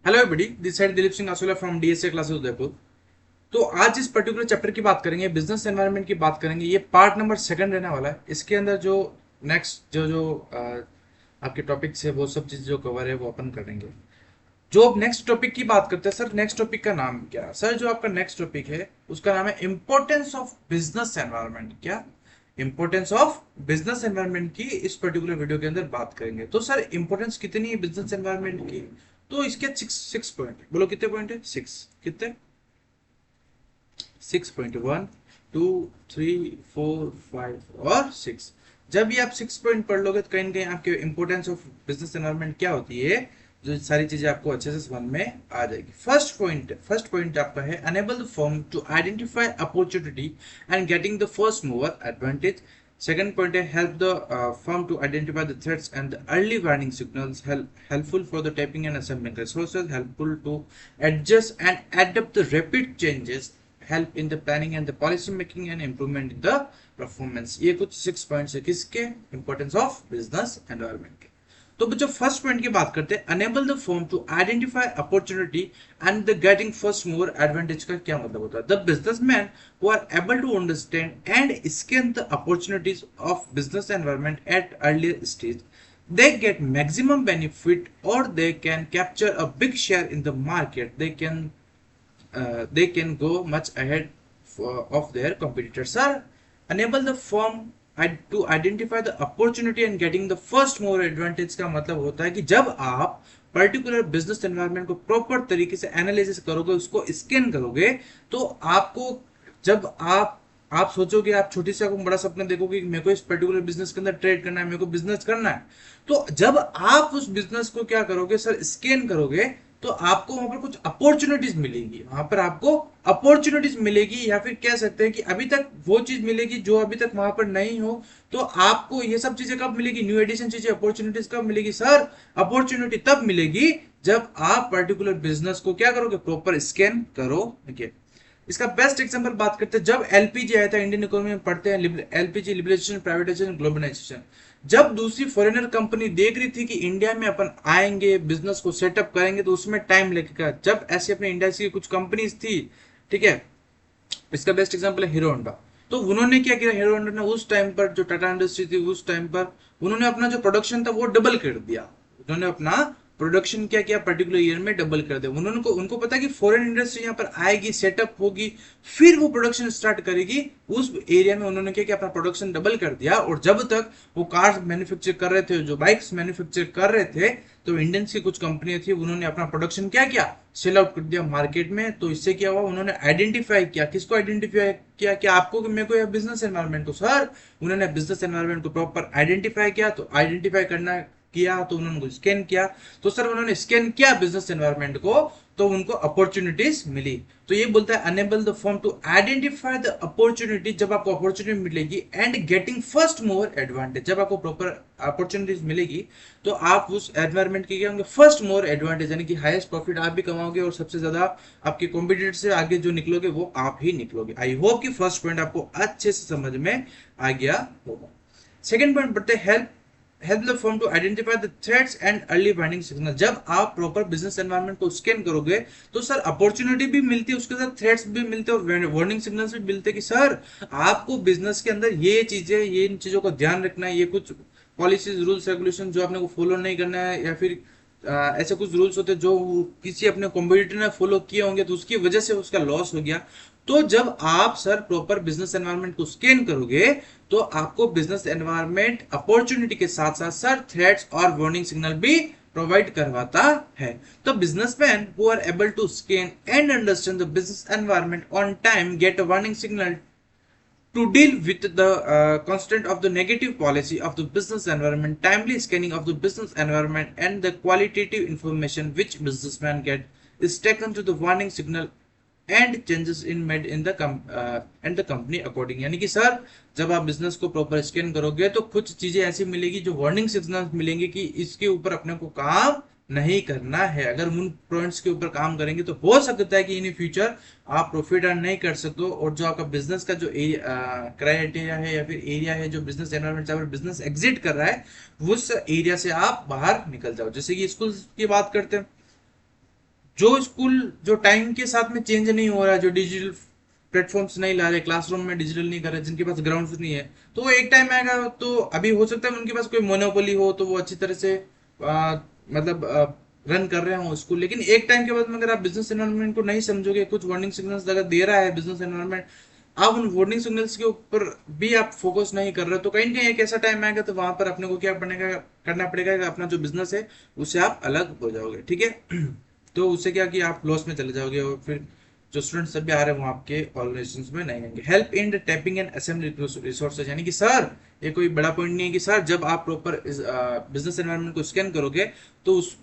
Hello everybody, this side Dilip Singh Asola from DSA classes Udaipur. तो आज इस पर्टिकुलर चैप्टर की बात करेंगे, बिजनेस एनवायरनमेंट की बात करेंगे। ये पार्ट नंबर सेकंड रहने वाला है। इसके अंदर जो नेक्स्ट जो जो आपके टॉपिक्स है वो सब चीज जो कवर है वो अपन करेंगे। जो अब नेक्स्ट टॉपिक की बात करते हैं सर, नेक्स्ट टॉपिक का नाम क्या है सर? जो आपका नेक्स्ट टॉपिक है उसका नाम है इंपॉर्टेंस ऑफ बिजनेस एनवायरनमेंट। क्या इंपॉर्टेंस ऑफ बिजनेस एनवायरनमेंट की इस पर्टिकुलर वीडियो के अंदर बात करेंगे। तो सर इंपॉर्टेंस कितनी है बिजनेस एनवायरनमेंट की? तो इसके सिक्स सिक्स पॉइंट है। बोलो कितने पॉइंट है? सिक्स। कितने? 6.1, 2, 3, 4, 5 और 6। जब भी आप 6 पॉइंट पढ़ लोगे तो कहीं ना कहीं आपके इंपोर्टेंस ऑफ बिजनेस एनवायरनमेंट क्या होती है, जो सारी चीजें आपको अच्छे से समझ में आ जाएगी। फर्स्ट पॉइंट आपका है enable the firm to identify opportunity and getting the first mover advantage. Second point is help the firm to identify the threats and the early warning signals, helpful for the typing and assembling resources, helpful to adjust and adapt the rapid changes, help in the planning and the policy making and improvement in the performance। ये कुछ 6 points है किसके? Importance of business environment के। तो जो first point की बात करते हैं, enable the firm to identify opportunity and the getting first mover advantage का क्या मतलब होता है? The businessman who are able to understand and scan the opportunities of business environment at earlier stage, they get maximum benefit or they can capture a big share in the market. They can go much ahead of their competitors. Sir, enable the firm to identify the opportunity and getting the first mover advantage का मतलब होता है कि जब आप particular business environment को proper तरीके से एनालिसिस करोगे, उसको स्कैन करोगे, तो आपको जब आप सोचोगे, आप छोटी से बड़ा सपना देखोगे कि मेरे को इस पर्टिकुलर बिजनेस के अंदर ट्रेड करना है, मेरे को बिजनेस करना है, तो जब आप उस बिजनेस को क्या करोगे सर? स्कैन करोगे, तो आपको वहां पर कुछ अपॉर्चुनिटीज मिलेगी, वहां पर आपको अपॉर्चुनिटीज मिलेगी, या फिर कह सकते हैं कि अभी तक वो चीज मिलेगी जो अभी तक वहां पर नहीं हो। तो आपको ये सब चीजें कब मिलेगी? न्यू एडिशन चीजें, अपॉर्चुनिटीज कब मिलेगी सर? अपॉर्चुनिटी तब मिलेगी जब आप पर्टिकुलर बिजनेस को क्या करोगे? प्रॉपर स्कैन करोगे। इसका बेस्ट एग्जांपल बात करते हैं, जब एलपीजी आया था, इंडियन इकोनॉमी में पढ़ते हैं एलपीजी, लिबरलाइजेशन, प्राइवेटाइजेशन, ग्लोबलाइजेशन। जब दूसरी फॉरेनर कंपनी देख रही थी कि इंडिया में अपन आएंगे, बिजनेस को सेटअप करेंगे, तो उसमें टाइम लगेगा। जब ऐसे अपने इंडिया की कुछ कंपनीज थी, ठीक है, इसका बेस्ट एग्जांपल है हीरो होंडा। तो उन्होंने क्या किया? हीरो होंडा ने उस टाइम पर, जो टाटा इंडस्ट्री थी उस टाइम पर, उन्होंने अपना जो प्रोडक्शन था वो डबल कर दिया। उन्होंने अपना प्रोडक्शन क्या किया? पर्टिकुलर ईयर में डबल कर दिया। उनको पता कि फॉरेन इंडस्ट्री यहाँ पर आएगी, सेटअप होगी, फिर वो प्रोडक्शन स्टार्ट करेगी। उस एरिया में उन्होंने क्या किया? अपना प्रोडक्शन डबल कर दिया। और जब तक वो कार्स मैन्युफैक्चर कर रहे थे, जो बाइक्स मैन्युफैक्चर कर रहे थे, तो इंडियंस की कुछ कंपनियां थी, उन्होंने अपना प्रोडक्शन क्या किया? सेल आउट कर दिया मार्केट में। तो इससे क्या हुआ? उन्होंने आइडेंटिफाई किया। किसको आइडेंटिफाई किया? क्या आपको कि मेरे को, या बिजनेस एनवायरनमेंट को सर? उन्होंने बिजनेस एनवायरनमेंट को प्रॉपर आइडेंटिफाई किया। तो आइडेंटिफाई करना किया तो उन्होंने स्कैन किया। तो सर उन्होंने स्कैन किया बिजनेस एनवायरनमेंट को, तो उनको अपॉर्चुनिटीज मिली। तो ये बोलता है enable the firm to identify the opportunity. जब आपको अपॉर्चुनिटी मिलेगी and getting first mover advantage, जब आपको प्रॉपर अपॉर्चुनिटीज मिलेगी तो आप उस एनवायरनमेंट के क्या होंगे? फर्स्ट मूवर एडवांटेज, यानी कि हाईएस्ट प्रॉफिट आप भी कमाओगे और सबसे ज्यादा आपके कॉम्पिटिटर से आगे जो निकलोगे वो आप ही निकलोगे। आई होप कि फर्स्ट पॉइंट आपको अच्छे से समझ में आ गया होगा। सेकेंड पॉइंट बढ़ते help help the firm to identify the threats and early warning signal. जब आप प्रॉपर बिजनेस एनवायरनमेंट को स्कैन करोगे तो सर अपॉर्चुनिटी भी मिलती है, उसके साथ थ्रेट्स भी मिलते हैं और वार्निंग सिग्नल्स भी मिलते हैं कि सर आपको बिजनेस के अंदर ये चीजें, ये इन चीजों का ध्यान रखना है, ये कुछ पॉलिसीज, रूल्स, रेगुलेशन जो आपने को फॉलो नहीं करना है, या फिर ऐसे कुछ रूल्स होते हैं जो किसी अपने कॉम्पिटिटर ने फॉलो किए होंगे तो उसकी वजह से उसका लॉस हो गया। तो जब आप सर प्रॉपर बिजनेस एनवायरनमेंट को स्कैन करोगे तो आपको बिजनेस एनवायरनमेंट अपॉर्चुनिटी के साथ साथ सर थ्रेट्स और वार्निंग सिग्नल भी प्रोवाइड करवाता है। तो businessman who are able to scan and understand the business environment on time get a warning signal to deal with the constant of the negative policy of the business environment. Timely scanning of the business environment and the qualitative information which businessman get is taken to the warning signal and changes in made in the and the company according। यानी कि sir जब आप business को proper scan करोगे तो कुछ चीजें ऐसी मिलेगी जो वार्निंग सिग्नल मिलेंगे कि इसके ऊपर अपने को काम नहीं करना है। अगर उन पॉइंट्स के ऊपर काम करेंगे तो हो सकता है कि इन फ्यूचर आप प्रॉफिट अर्न नहीं कर सकते हो, और जो आपका बिजनेस का जो क्राइटेरिया है या फिर एरिया है, जो बिजनेस एनवायरनमेंट से बिजनेस एग्जिट कर रहा है, उस एरिया से आप बाहर निकल जाओ। जैसे कि स्कूल की बात करते हैं, जो स्कूल जो टाइम के साथ में चेंज नहीं हो रहा है, जो डिजिटल प्लेटफॉर्म्स नहीं ला रहे, क्लासरूम में डिजिटल नहीं कर रहे, जिनके पास ग्राउंड नहीं है, तो वो एक टाइम आएगा, तो अभी हो सकता है उनके पास कोई मोनोपोली हो तो वो अच्छी तरह से मतलब रन कर रहे हो स्कूल, लेकिन एक टाइम के बाद में अगर आप बिजनेस एनवायरनमेंट को नहीं समझोगे, कुछ वार्निंग सिग्नल्स अगर दे रहा है बिजनेस एनवायरनमेंट, आप उन वार्निंग सिग्नल्स के ऊपर भी आप फोकस नहीं कर रहे हो, तो कहीं ना कहीं एक ऐसा टाइम आएगा तो वहां पर अपने को क्या करना पड़ेगा कि अपना जो बिजनेस है उससे आप अलग हो जाओगे, ठीक है। तो उससे क्या कि आप लॉस में चले जाओगे, और फिर जो स्टूडेंट्स सभी आ रहे हैं वो आपके ऑर्गेनाइजेशन में नहीं आएंगे। Help in the tapping and assembly resources, यानी कि सर ये कोई बड़ा पॉइंट नहीं है कि सर जब आप प्रॉपर बिजनेस एनवायरनमेंट को स्कैन करोगे तो उस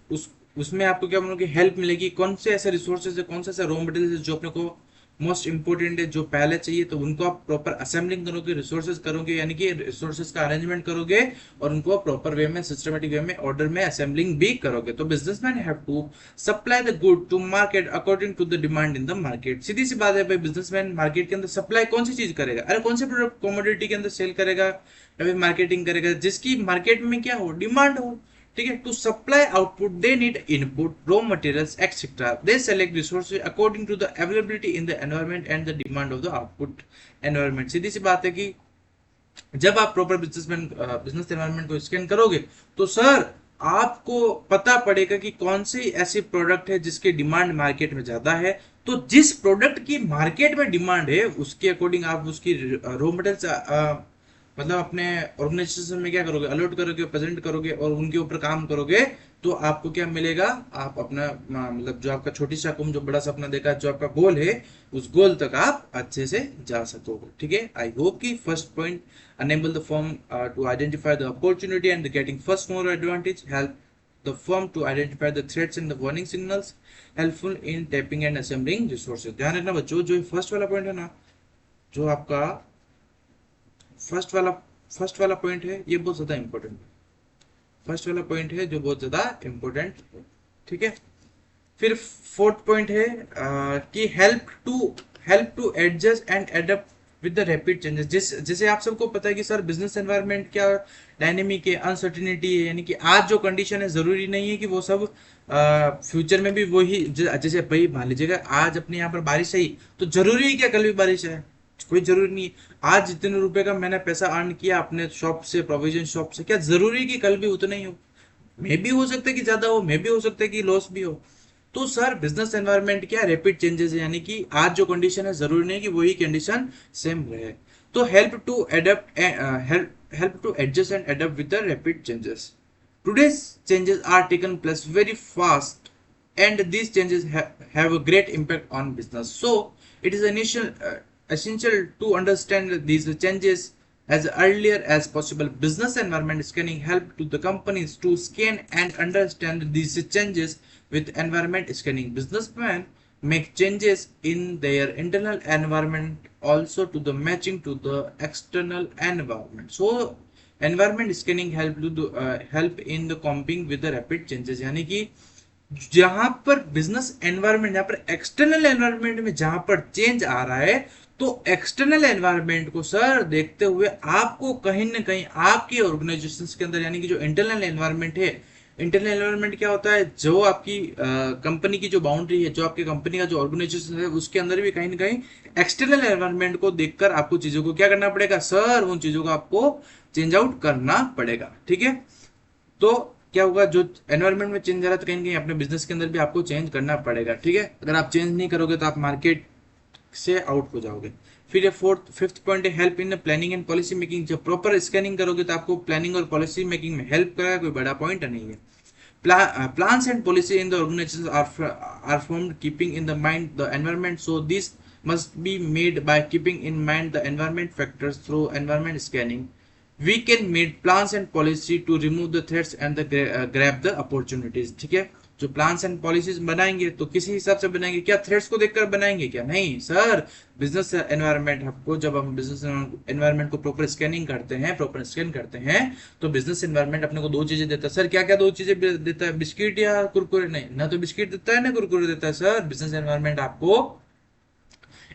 उसमें आपको क्या बोलोगे, हेल्प मिलेगी, कौन से ऐसे रिसोर्सेज है, कौन से ऐसे रॉ मटेरियल जो अपने को मोस्ट इंपॉर्टेंट है, जो पहले चाहिए, तो उनको आप प्रॉपर असेंबलिंग करोगे, रिसोर्सेज करोगे, यानी कि रिसोर्सेज का अरेंजमेंट करोगे और उनको प्रॉपर वे में, सिस्टमेटिक वे में, ऑर्डर में असेंबलिंग भी करोगे। तो businessman have to supply the good to market according to the demand in the market. सीधी सी बात है भाई, बिजनेसमैन मार्केट के अंदर सप्लाई कौन सी चीज करेगा, अरे कौन से प्रोडक्ट कमोडिटी के अंदर सेल करेगा या फिर मार्केटिंग करेगा, जिसकी मार्केट में क्या हो, डिमांड हो, ठीक है। To supply output they need input, raw materials etcetera, they select resources according to the availability in the environment and the demand of the output environment. सीधी सी बात है कि जब आप प्रॉपर बिजनेस एनवायरनमेंट को स्कैन करोगे तो सर आपको पता पड़ेगा कि कौन सी ऐसी प्रोडक्ट है जिसकी डिमांड मार्केट में ज्यादा है, तो जिस प्रोडक्ट की मार्केट में डिमांड है उसके अकॉर्डिंग आप उसकी रॉ मटेरियल्स मतलब अपने ऑर्गेनाइजेशन में क्या करोगे, अलॉट करोगे, प्रेजेंट करोगे और उनके ऊपर काम करोगे, तो आपको क्या मिलेगा, आप अपना मतलब जो आपका छोटी सा कुम जो बड़ा सपना देखा, जो आपका गोल है, उस गोल तक आप अच्छे से जा सकोगे, ठीक है। आई होप कि first point, enable the firm to identify the opportunity and the getting first mover advantage, help the firm to identify the threats and the warning signals, helpful in tapping and assembling resources। ध्यान रखना बच्चों, जो first वाला point है ना, जो आपका first वाला फर्स्ट वाला पॉइंट है, ये बहुत ज्यादा इंपॉर्टेंट है, फर्स्ट वाला पॉइंट है जो बहुत ज्यादा इंपॉर्टेंट है, ठीक है। फिर फोर्थ पॉइंट है कि help to adjust and adapt with the rapid changes. जैसे आप सबको पता है कि सर बिजनेस एनवायरनमेंट क्या डायनेमिक है, अनसर्टिनिटी है, यानी कि आज जो कंडीशन है जरूरी नहीं है कि वो सब फ्यूचर में भी वही, जैसे भाई मान लीजिएगा आज अपने यहाँ पर बारिश आई तो जरूरी है क्या कल भी बारिश है, कोई जरूरी नहीं है। आज जितने रुपए का मैंने पैसा अर्न किया अपने शॉप से, प्रोविजन शॉप से, क्या जरूरी है कि कल भी उतना ही हो, मे भी हो सकता है कि ज्यादा हो, मे भी हो सकता है कि लॉस भी हो। तो सर बिजनेस एनवायरनमेंट क्या रैपिड चेंजेस है, यानी कि आज जो कंडीशन है जरूरी नहीं कि वही कंडीशन सेम रहे। तो help to adjust and adapt with the rapid changes. Today's changes are taken place very fast and these changes have a great impact on business. So it is essential to understand these changes as earlier as possible. Business environment scanning help to the companies to scan and understand these changes with environment scanning. Businessmen make changes in their internal environment also to the matching to the external environment. So environment scanning help in the coping with the rapid changes, यानी कि जहां पर business environment, जहां पर external environment में जहां पर change आ रहा है, तो एक्सटर्नल एनवायरनमेंट को सर देखते हुए आपको कहीं ना कहीं आपकी ऑर्गेनाइजेशन के अंदर, यानी कि जो इंटरनल एनवायरनमेंट है, इंटरनल एनवायरनमेंट क्या होता है, जो आपकी कंपनी की जो बाउंड्री है, जो आपकी कंपनी का जो ऑर्गेनाइजेशन है, उसके अंदर भी कहीं ना कहीं एक्सटर्नल एनवायरनमेंट को देखकर आपको चीजों को क्या करना पड़ेगा सर, उन चीजों को आपको चेंज आउट करना पड़ेगा, ठीक है। तो क्या होगा, जो एनवायरनमेंट में चेंज आ रहा है तो कहीं ना कहीं अपने बिजनेस के अंदर भी आपको चेंज करना पड़ेगा, ठीक है। अगर आप चेंज नहीं करोगे तो आप मार्केट से आउट हो जाओगे। फिर ये फिफ्थ पॉइंट है help in planning and policy making. जब प्रॉपर स्कैनिंग करोगे तो आपको प्लानिंग और पॉलिसी मेकिंग में हेल्प करेगा, कोई बड़ा पॉइंट नहीं है। Plans and policy in the organizations are formed keeping in the mind the environment, so these must be made by keeping in mind the environment factors. Through environment scanning we can make plans and policy to remove the threats and grab the opportunities, ठीक है। जो plans and policies बनाएंगे तो किसी हिसाब से बनाएंगे, क्या थ्रेट्स को देखकर बनाएंगे, क्या नहीं सर। बिजनेस एनवायरनमेंट आपको, जब हम बिजनेस एनवायरनमेंट को प्रॉपर स्कैनिंग करते हैं, प्रॉपर स्कैन करते हैं, तो बिजनेस एनवायरनमेंट अपने को दो चीजें देता है सर। क्या क्या दो चीजें देता है, बिस्किट या कुरकुरे? नहीं, ना तो बिस्किट देता है ना कुरकुरे देता है सर। बिजनेस एनवायरनमेंट आपको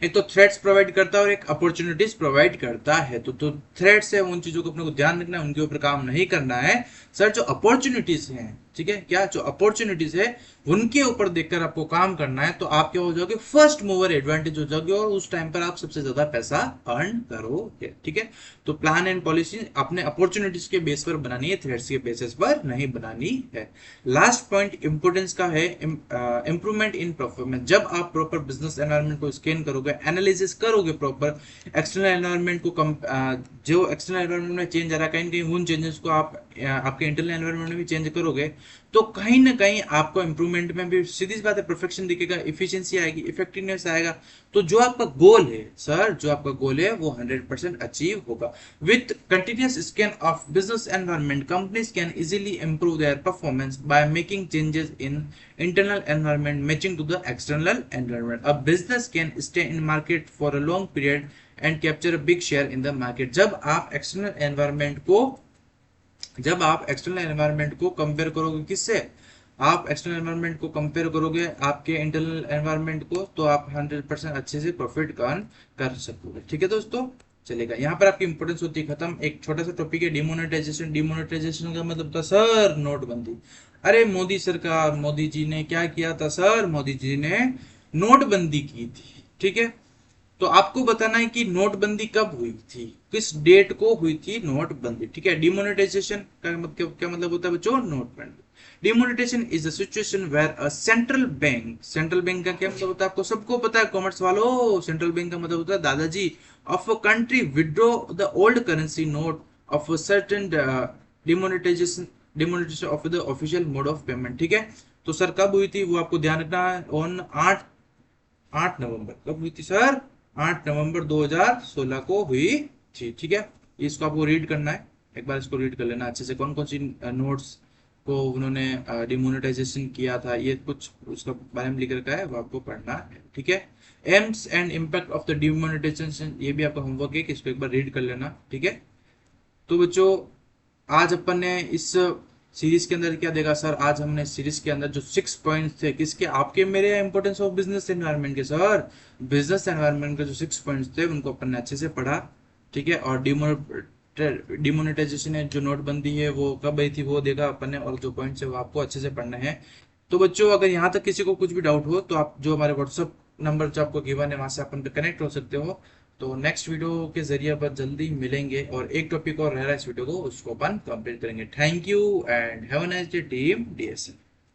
एक तो थ्रेट्स प्रोवाइड करता है और एक अपॉर्चुनिटीज प्रोवाइड करता है। तो थ्रेट्स है, उन चीजों को अपने को ध्यान रखना है, उनके ऊपर काम नहीं करना है। सर जो अपॉर्चुनिटीज हैं, ठीक है, क्या जो अपॉर्चुनिटीज है उनके ऊपर देखकर आपको काम करना है, तो आप क्या हो जाओगे, फर्स्ट मूवर एडवांटेज हो जाओगे और उस टाइम पर आप सबसे ज्यादा पैसा अर्न करोगे। ठीक है, तो प्लान एंड पॉलिसी अपने अपॉर्चुनिटीज के बेस पर बनानी है, थ्रेड्स के बेसिस पर नहीं बनानी है। लास्ट पॉइंट इंपोर्टेंस का है इंप्रूवमेंट इन परफॉर्मेंस। जब आप प्रॉपर बिजनेस एनवायरनमेंट को स्कैन करोगे, एनालिसिस करोगे प्रॉपर एक्सटर्नल एनवायरनमेंट को, जो एक्सटर्नल एनवायरनमेंट में चेंज आ रहा है, कहीं ना कहीं उन चेंजेस को आप आपके इंटरनल एनवायरनमेंट में भी चेंज करोगे, तो कहीं ना कहीं आपको इंप्रूवमेंट में भी सीधी सी बात है परफेक्शन दिखेगा, इफिशिएंसी आएगी, इफेक्टिवनेस आएगा। तो जो आपका गोल है सर, जो आपका गोल है वो 100% अचीव होगा। With continuous scan of business environment, companies can easily improve their performance by making changes in internal environment matching to the external environment. A business can stay in market for a long period and capture a big share in the market. जब आप external environment को compare करोगे किससे, आप external environment को compare करोगे आपके internal environment को, तो आप 100% अच्छे से प्रॉफिट अर्न कर सकोगे। ठीक है दोस्तों, चलेगा, यहाँ पर आपकी इंपोर्टेंस होती है खत्म। एक छोटा सा टॉपिक है डिमोनेटाइजेशन। डिमोनेटाइजेशन का मतलब था सर नोटबंदी। अरे मोदी सरकार, मोदी जी ने क्या किया था सर, मोदी जी ने नोटबंदी की थी। ठीक है, तो आपको बताना है कि नोटबंदी कब हुई थी, किस डेट को हुई थी नोटबंदी। ठीक है, डिमोनेटाइजेशन का मतलब क्या मतलब होता है बच्चों, नोटबंदी। Demonetisation is a situation where a central bank का क्या मतलब होता है, आपको सबको पता है कॉमर्स वालों, सेंट्रल बैंक का मतलब होता है दादाजी, of a country withdraw the old currency note of a certain demonetisation of the official mode of payment. ठीक है, तो सर कब हुई थी वो आपको ध्यान रखना है, ऑन 8 नवंबर। कब हुई थी सर, 8 नवंबर 2016 को हुई थी। ठीक है, इसको आपको रीड करना है, एक बार इसको रीड कर लेना अच्छे से, कौन कौन सी नोट्स को उन्होंने डिमोनेटाइजेशन किया था, ये कुछ उसका बारे में लिख रखा है, वो आपको पढ़ना है। ठीक है, AIIMS and impact of the demonetisation, ये भी आपका होमवर्क है कि इसको एक बार रीड कर लेना। ठीक है, तो बच्चों आज अपन ने इस सीरीज के अंदर क्या देखा सर, आज हमने सीरीज के अंदर जो 6 पॉइंट्स थे किसके, आपके मेरे इंपोर्टेंस ऑफ बिजनेस एनवायरनमेंट के सर, बिजनेस एनवायरनमेंट के जो 6 पॉइंट्स थे उनको अपन ने अच्छे से पढ़ा। ठीक है, और डिमोनेटाइजेशन है, जो नोटबंदी है वो कब आई थी वो देखा अपन ने, और जो पॉइंट्स है वो आपको अच्छे से पढ़ना है। तो बच्चों अगर यहाँ तक किसी को कुछ भी डाउट हो तो आप जो हमारे व्हाट्सअप नंबर जो आपको गिवन है वहां से अपन कनेक्ट हो सकते हो। तो नेक्स्ट वीडियो के जरिए अपन जल्दी मिलेंगे, और एक टॉपिक और रह रहा है इस वीडियो को, उसको अपन कंप्लीट करेंगे। Thank you and have a nice day team DSN.